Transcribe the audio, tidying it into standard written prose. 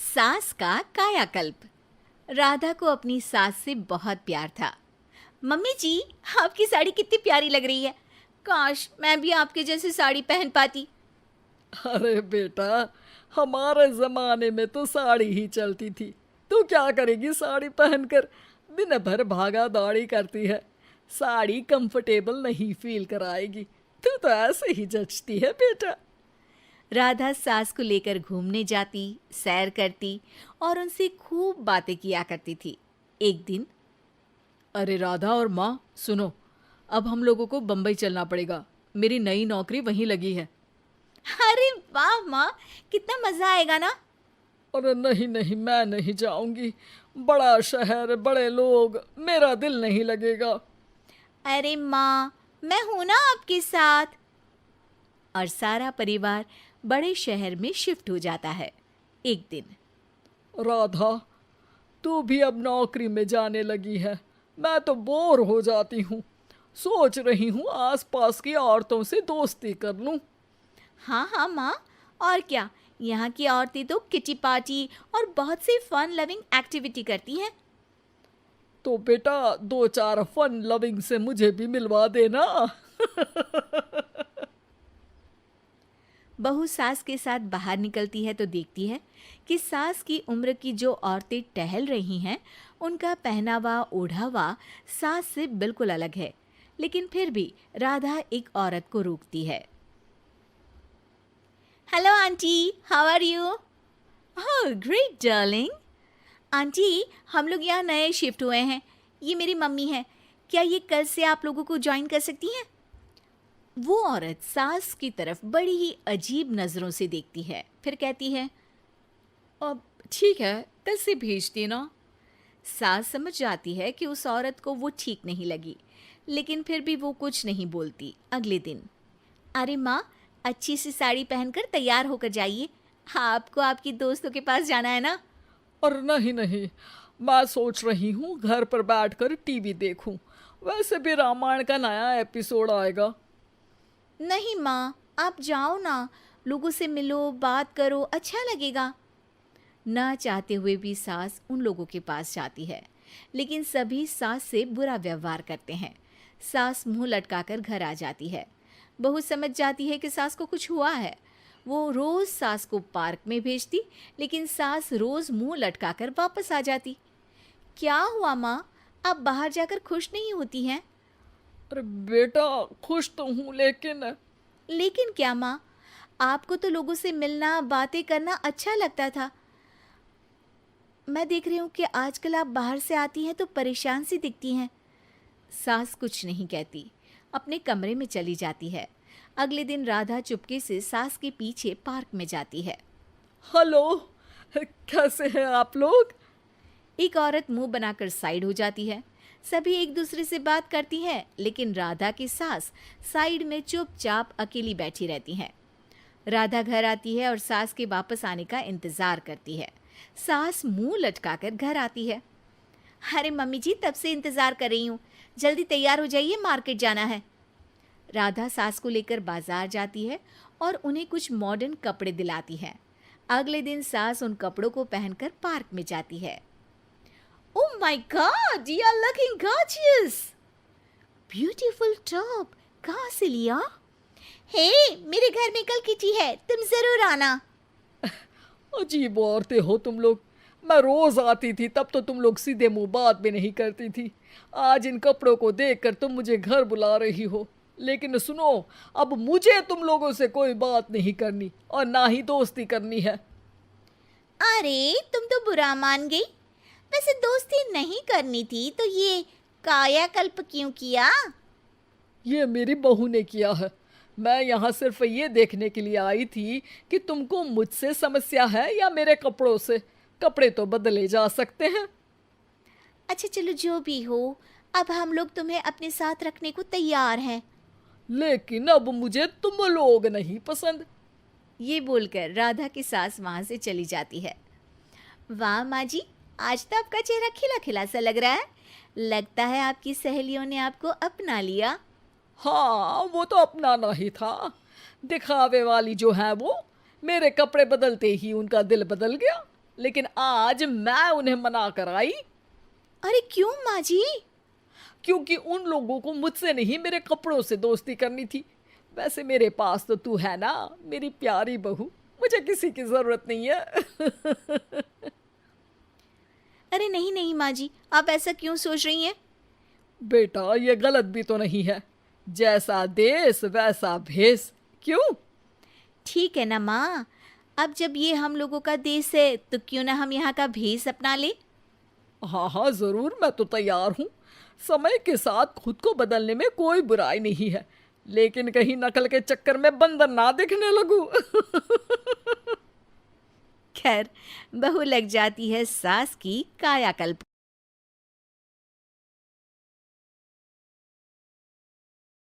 सास का कायाकल्प। राधा को अपनी सास से बहुत प्यार था। मम्मी जी, आपकी साड़ी कितनी प्यारी लग रही है। काश मैं भी आपके जैसी साड़ी पहन पाती। अरे बेटा, हमारे जमाने में तो साड़ी ही चलती थी। तू क्या करेगी साड़ी पहनकर? दिन भर भागा दौड़ी करती है। साड़ी कंफर्टेबल नहीं फील कराएगी। तू तो ऐसे ही जचती है बेटा। राधा सास को लेकर घूमने जाती, सैर करती और उनसे खूब बातें किया करती थी। एक दिन, अरे राधा और माँ सुनो, अब हम लोगों को बम्बई चलना पड़ेगा। मेरी नई नौकरी वहीं लगी है। अरे वाह माँ, कितना मजा आएगा ना। अरे नहीं नहीं, मैं नहीं जाऊंगी। बड़ा शहर, बड़े लोग, मेरा दिल नहीं लगेगा। अरे माँ, मैं हूं ना आपके साथ। और सारा परिवार बड़े शहर में शिफ्ट हो जाता है। एक दिन, राधा, तू भी अब नौकरी में जाने लगी है। मैं तो बोर हो जाती हूँ। सोच रही हूँ आसपास की औरतों से दोस्ती कर लूँ। हाँ हाँ माँ, और क्या। यहाँ की औरतें तो किटी पार्टी और बहुत सी फन लविंग एक्टिविटी करती हैं। तो बेटा, दो चार फन लविंग से मुझे भी मिलवा देना। बहू सास के साथ बाहर निकलती है तो देखती है कि सास की उम्र की जो औरतें टहल रही हैं, उनका पहनावा ओढ़ावा सास से बिल्कुल अलग है। लेकिन फिर भी राधा एक औरत को रोकती है। Hello aunty, how are you? Oh great darling. Aunty, हम लोग यहाँ नए शिफ्ट हुए हैं। ये मेरी मम्मी है। क्या ये कल से आप लोगों को ज्वाइन कर सकती हैं? वो औरत सास की तरफ बड़ी ही अजीब नज़रों से देखती है, फिर कहती है, अब ठीक है, कल से भेज देना। सास समझ जाती है कि उस औरत को वो ठीक नहीं लगी, लेकिन फिर भी वो कुछ नहीं बोलती। अगले दिन, अरे माँ, अच्छी सी साड़ी पहनकर तैयार होकर जाइए। आपको आपकी दोस्तों के पास जाना है ना। और नहीं नहीं, मैं सोच रही हूँ घर पर बैठकर टीवी देखूं। वैसे भी रामायण का नया एपिसोड आएगा। नहीं माँ, आप जाओ ना, लोगों से मिलो, बात करो, अच्छा लगेगा। ना चाहते हुए भी सास उन लोगों के पास जाती है, लेकिन सभी सास से बुरा व्यवहार करते हैं। सास मुंह लटकाकर घर आ जाती है। बहू समझ जाती है कि सास को कुछ हुआ है। वो रोज सास को पार्क में भेजती, लेकिन सास रोज मुंह लटकाकर वापस आ जाती। क्या हुआ माँ, आप बाहर जाकर खुश नहीं होती हैं? अरे बेटा, खुश तो हूँ लेकिन लेकिन क्या माँ, आपको तो लोगों से मिलना, बातें करना अच्छा लगता था। मैं देख रही हूँ कि आजकल आप बाहर से आती हैं तो परेशान सी दिखती हैं। सास कुछ नहीं कहती, अपने कमरे में चली जाती है। अगले दिन राधा चुपके से सास के पीछे पार्क में जाती है। हेलो, कैसे हैं आप लोग? एक औरत मुंह बनाकर साइड हो जाती है। सभी एक दूसरे से बात करती हैं, लेकिन राधा की सास साइड में चुपचाप अकेली बैठी रहती हैं। राधा घर आती है और सास के वापस आने का इंतजार करती है। सास मुंह लटकाकर घर आती है। अरे मम्मी जी, तब से इंतजार कर रही हूँ, जल्दी तैयार हो जाइए, मार्केट जाना है। राधा सास को लेकर बाजार जाती है और उन्हें कुछ मॉडर्न कपड़े दिलाती है। अगले दिन सास उन कपड़ों को पहनकर पार्क में जाती है। Oh my God, you are looking gorgeous. Beautiful top, कहाँ से लिया? हे, मेरे घर में कल किटी है, तुम जरूर आना। अजीब औरतें हो तुम लोग। मैं रोज आती थी तब तो तुम लोग सीधे मुंह बात भी नहीं करती थी। आज इन कपड़ों को देखकर तुम मुझे घर बुला रही हो। लेकिन सुनो, अब मुझे तुम लोगों से कोई बात नहीं करनी और ना ही दोस्ती करनी है। अरे तुम तो बुरा मान गई। वैसे दोस्ती नहीं करनी थी तो ये कायाकल्प क्यों किया? ये मेरी बहू ने किया है। मैं यहाँ सिर्फ ये देखने के लिए आई थी कि तुमको मुझसे समस्या है या मेरे कपड़ों से। कपड़े तो बदले जा सकते हैं। अच्छा चलो, जो भी हो, अब हम लोग तुम्हें अपने साथ रखने को तैयार हैं। लेकिन अब मुझे तुम लोग नहीं पसंद। ये बोलकर राधा की सास वहां से चली जाती है। वाह माँ जी, आज तो आपका चेहरा खिला खिला सा लग रहा है। लगता है आपकी सहेलियों ने आपको अपना लिया। हाँ, वो तो अपनाना ही था। दिखावे वाली जो है वो, मेरे कपड़े बदलते ही उनका दिल बदल गया। लेकिन आज मैं उन्हें मना कर आई, अरे क्यों माँ जी? क्योंकि उन लोगों को मुझसे नहीं मेरे कपड़ों से दोस्ती करनी थी। वैसे मेरे पास तो तू है ना, मेरी प्यारी बहू, मुझे किसी की जरूरत नहीं है। अरे नहीं नहीं माँ जी, आप ऐसा क्यों सोच रही हैं? बेटा ये गलत भी तो नहीं है, जैसा देश वैसा भेष। क्यों? ठीक है ना माँ, अब जब ये हम लोगों का देश है तो क्यों ना हम यहाँ का भेष अपना ले। हाँ हाँ जरूर, मैं तो तैयार हूँ। समय के साथ खुद को बदलने में कोई बुराई नहीं है, लेकिन कहीं नकल के चक्कर में बंदर ना दिखने लगूं। खैर, बहू लग जाती है सास की कायाकल्प।